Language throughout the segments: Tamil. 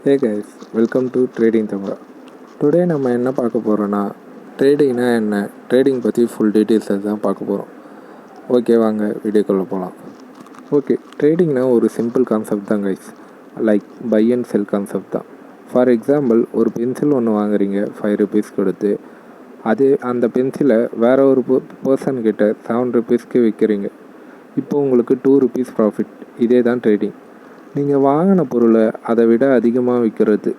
Hey guys, welcome to trading Tamizha. Today நம்ம என்ன பார்க்க போகிறோன்னா, ட்ரேடிங்னா என்ன, ட்ரேடிங் பற்றி ஃபுல் டீட்டெயில்ஸை தான் பார்க்க போகிறோம். ஓகே, வாங்க வீடியோக்குள்ளே போகலாம். ஓகே, ட்ரேடிங்னா ஒரு சிம்பிள் கான்செப்ட் தான் guys. Like buy and sell concept தான். ஃபார் எக்ஸாம்பிள், ஒரு பென்சில் ஒன்று வாங்குறீங்க 5 rupees கொடுத்து, அந்த பென்சிலை வேறு ஒரு பர்சன்கிட்ட 7 rupeesக்கு விற்கிறீங்க. இப்போ உங்களுக்கு 2 rupees ப்ராஃபிட். இதே தான் ட்ரேடிங். நீங்கள் வாங்கின பொருளை அதை விட அதிகமாக விற்கிறது.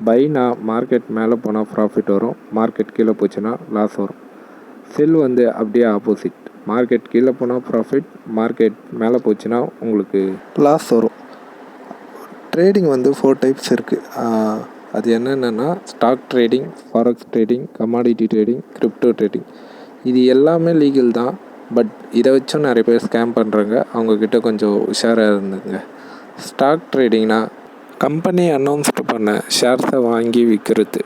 பைனா மார்க்கெட் மேலே போனால் ப்ராஃபிட் வரும், மார்க்கெட் கீழே போச்சுன்னா லாஸ் வரும். செல் அப்படியே ஆப்போசிட். மார்க்கெட் கீழே போனால் ப்ராஃபிட், மார்க்கெட் மேலே போச்சுன்னா உங்களுக்கு லாஸ் வரும். ட்ரேடிங் 4 டைப்ஸ் இருக்குது. அது என்னென்னா stock trading, forex trading, commodity trading, crypto trading. இது எல்லாமே லீகல் தான். பட் இதை வச்சும் நிறைய பேர் ஸ்கேம் பண்ணுறாங்க. அவங்கக்கிட்ட கொஞ்சம் உஷாராக இருந்துங்க. ஸ்டாக் ட்ரேடிங்னா கம்பெனி அனௌன்ஸ்டு பண்ண ஷேர்ஸை வாங்கி விற்கிறது.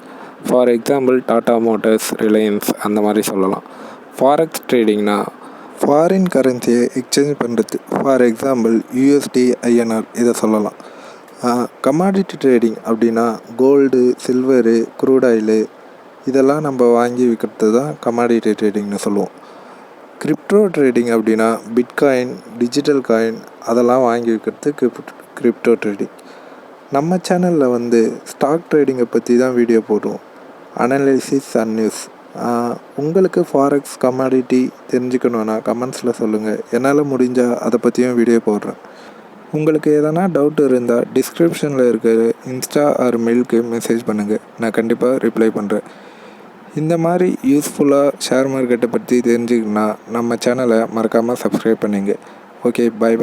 For example Tata motors, Reliance அந்த மாதிரி சொல்லலாம். ஃபாரெக்ஸ் ட்ரேடிங்னா ஃபாரின் கரன்சியை எக்ஸ்சேஞ்ச் பண்ணுறது. ஃபார் எக்ஸாம்பிள் USD, INR இதை சொல்லலாம். கமாடிட்டி ட்ரேடிங் அப்படின்னா கோல்டு, சில்வரு, க்ரூட் ஆயிலு இதெல்லாம் நம்ம வாங்கி விற்கிறது தான் கமாடிட்டி ட்ரேடிங்னு சொல்லுவோம். கிரிப்டோ ட்ரேடிங் அப்படின்னா பிட்காயின், டிஜிட்டல் காயின் அதெல்லாம் வாங்கி விற்கிறது கிரிப்டோ ட்ரேடிங். நம்ம சேனலில் ஸ்டாக் ட்ரேடிங்கை பற்றி தான் வீடியோ போடுவோம், அனலைசிஸ் அண்ட் நியூஸ். உங்களுக்கு ஃபாரெக்ஸ், கமாடிட்டி தெரிஞ்சுக்கணுன்னா கமெண்ட்ஸில் சொல்லுங்கள். என்னால் முடிஞ்சால் அதை பற்றியும் வீடியோ போடுறேன். உங்களுக்கு எதனா டவுட் இருந்தால் டிஸ்கிரிப்ஷனில் இருக்கிற இன்ஸ்டா ஆர் மெயிலுக்கு மெசேஜ் பண்ணுங்கள், நான் கண்டிப்பாக ரிப்ளை பண்ணுறேன். இந்த மாதிரி யூஸ்ஃபுல்லாக ஷேர் மார்க்கெட்டை பற்றி தெரிஞ்சுக்கணுன்னா நம்ம சேனலை மறக்காமல் சப்ஸ்கிரைப் பண்ணுங்க. Okay, by.